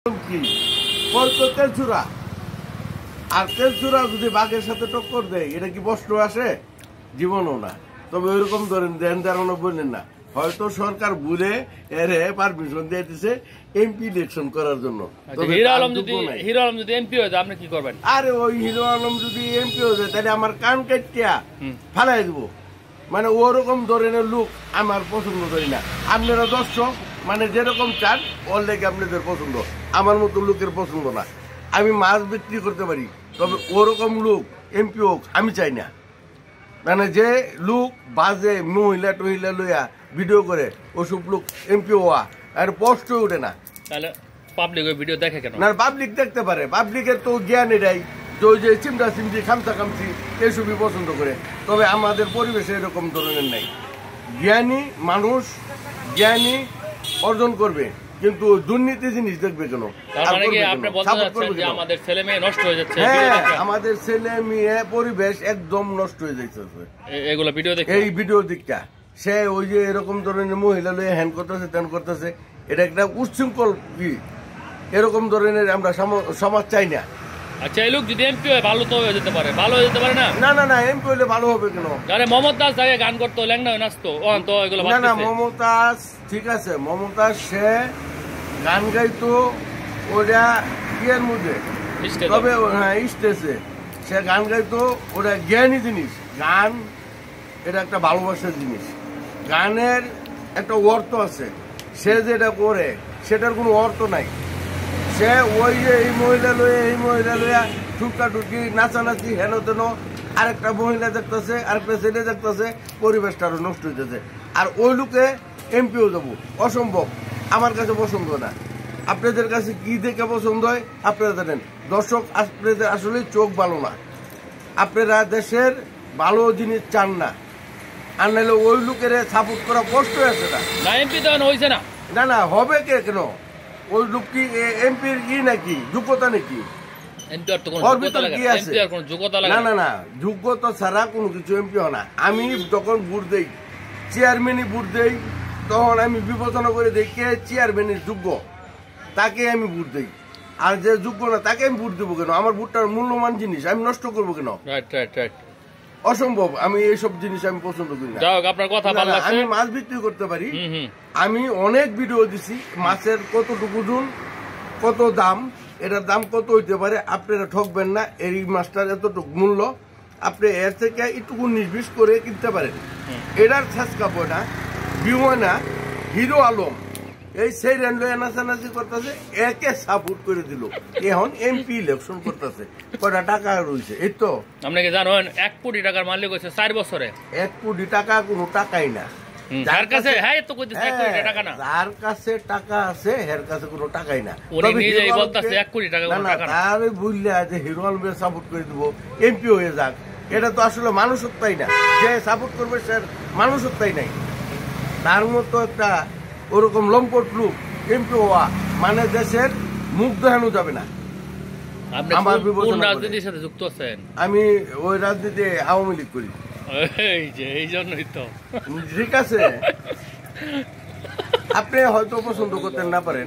কি করতো তেলচুরা, আর তেলচুরা যদি বাঘের সাথে টক্কর দেয় এটা কি প্রশ্ন আসে? জীবনও না। তবে ওইরকম ধরেন দেন ধারণা বললেন না, হয়তো সরকার ভুলে এর পারমিশন দিয়ে দিছে এমপি ইলেকশন করার জন্য। হিরো আলম যদি এমপি হয়ে যায় আপনি কি করবেন? আরে ওই হিরো আলম যদি এমপি হয়ে যায় তাহলে আমার কান কাটিয়া ফালাই দিব। মানে ওরকম ধরনের লোক আমার পছন্দ করি না। আপনারা দর্শক মানে যেরকম চান ওর লেগে আপনাদের পছন্দ, আমার মতো লোকের পছন্দ না। আমি মাছ বিক্রি করতে পারি, তবে ওরকম লোক এমপি হোক আমি চাই না। মানে যে লোক বাজে মহিলা টহিলা লইয়া ভিডিও করে ওসব লোক এমপি হওয়া আর স্পষ্ট ওঠে না। তাহলে পাবলিক ওই ভিডিও দেখে কেন? না, পাবলিক দেখতে পারে, পাবলিকের তো জ্ঞান এটাই যে চিমটা চিমটি খামচা খামচি এসবই পছন্দ করে। তবে আমাদের পরিবেশে এরকম ধরনের নাই। জ্ঞানী মানুষ জ্ঞানী অর্জন করবে, কিন্তু দুর্নীতি জিনিস দেখবে কেন? আমাদের ছেলে মেয়ে নষ্ট হয়ে যাচ্ছে। হ্যাঁ, আমাদের ছেলে মেয়ে পরিবেশ একদম নষ্ট হয়ে যাচ্ছে এগুলো ভিডিও দেখে। এই ভিডিও দিকটা সে ওই যে এরকম ধরনের মহিলা লয়ে হ্যান্ড করতেছে ত্যান করতেছে, এটা একটা উচ্ছৃঙ্খল কি এরকম ধরনের আমরা সমাজ চাই না। আচ্ছা, এই লোক যদি এমপি হয় ভালো তো হয়ে যেতে পারে, ভালো হয়ে যেতে পারে না? না না না, এমপি হলে ভালো হবে কেন? আরে মমতাজ আগে গান করতো, ল্যাংড়া হয়ে নাচতো, তো এগুলো না না, মমতাজ ঠিক আছে, মমতাজ সে গান গাইতো ওটা ইয়ের মধ্যে, তবে হ্যাঁ স্টেজে সে গান গাইতো, ওটা জ্ঞানী জিনিস। গান এটা একটা ভালোবাসার জিনিস, গানের একটা অর্থ আছে। সে যেটা করে সেটার কোনো অর্থ নাই। সে ওই যে এই মহিলা লইয়া টুকা টুকি নাচানাচি হেন তেন, আরেকটা মহিলা দেখতেছে, আরেকটা ছেলে দেখতেছে, পরিবেশটা আরো নষ্ট হইতেছে। আর ওই লোকে এমপিও যাবো অসম্ভব, আমার কাছে পছন্দ না। আপনাদের কাছে কি দেখে পছন্দ হয় আপনারা জানেন। দর্শক, আপনাদের আসলে চোখ ভালো না, আপনারা দেশের ভালো জিনিস চান না, আর নাহলে ওই লোকের সাপোর্ট করা কষ্ট আছে না। এমপি তো হয়েছে না। না না, হবে কেন? ওই লোক কি এমপির ই নাকি যোগ্যতা নাকি? না না না, যোগ্যতা ছাড়া কোনো কিছু এমপি হয় না। আমি যখন ভোট দেই, চেয়ারম্যানই ভোট দেই, তখন আমি বিবেচনা করে দেখি কে চেয়ারম্যানের যোগ্য, তাকে আমি ভোট দেই। আর যে যোগ্য না তাকে আমি ভোট দেবো কেন? আমার ভোটটার মূল্যবান জিনিস আমি নষ্ট করবো কেন? অসম্ভব। আমি এইসব জিনিস আমি পছন্দ করি না। আপনার কথা ভালো লাগছে। আমি মাছ বিক্রি করতে পারি, আমি অনেক ভিডিও দিছি মাছের কতটুকু ওজন, কত দাম, এটার দাম কত হইতে পারে। আপনারা ঠকবেন না, এই মাছটার এতটুকু মূল্য, আপনি এর থেকে একটুকু 19-20 করে কিনতে পারেন। এটার ছেঁচকা পয়না বিমানা হিরো আলম এই সেই রেন্ড নাচানাচি করতেছে, একে সাপোর্ট করে দিল, এখন এমপি ইলেকশন করতেছে। কয়টা টাকা রয়েছে? এই তো আপনাকে জানেন 1 কোটি টাকার মালিক হয়েছে 4 বছরে। 1 কোটি টাকা কোনো টাকাই না। যার কাছে তো কইতেছে 1 কোটি টাকা না, যার কাছে টাকা আছে এর কাছে কোনো টাকাই না। উনি নিজেই বলতাছে 1 কোটি টাকা কোনো টাকা না। তার বুঝলে যে হিরো আলমের সাপোর্ট করে দিব এমপি হয়ে যাক, এটা তো আসলে মানুষত্বই না। যে সাপোর্ট করবে সে মানুষত্বই নাই। তার মতো একটা ওরকম লম্পট লোক এমপি হওয়া মানে দেশের মুখ দেখানো যাবে না। আমার বিবেচনা রাজনীতির সাথে যুক্ত আছেন? আমি ওই রাজনীতি আওয়ামী লীগ করি। এই জন্যই তো। ঠিক আছে, আপনি হয়তো পছন্দ করতেন না পারেন।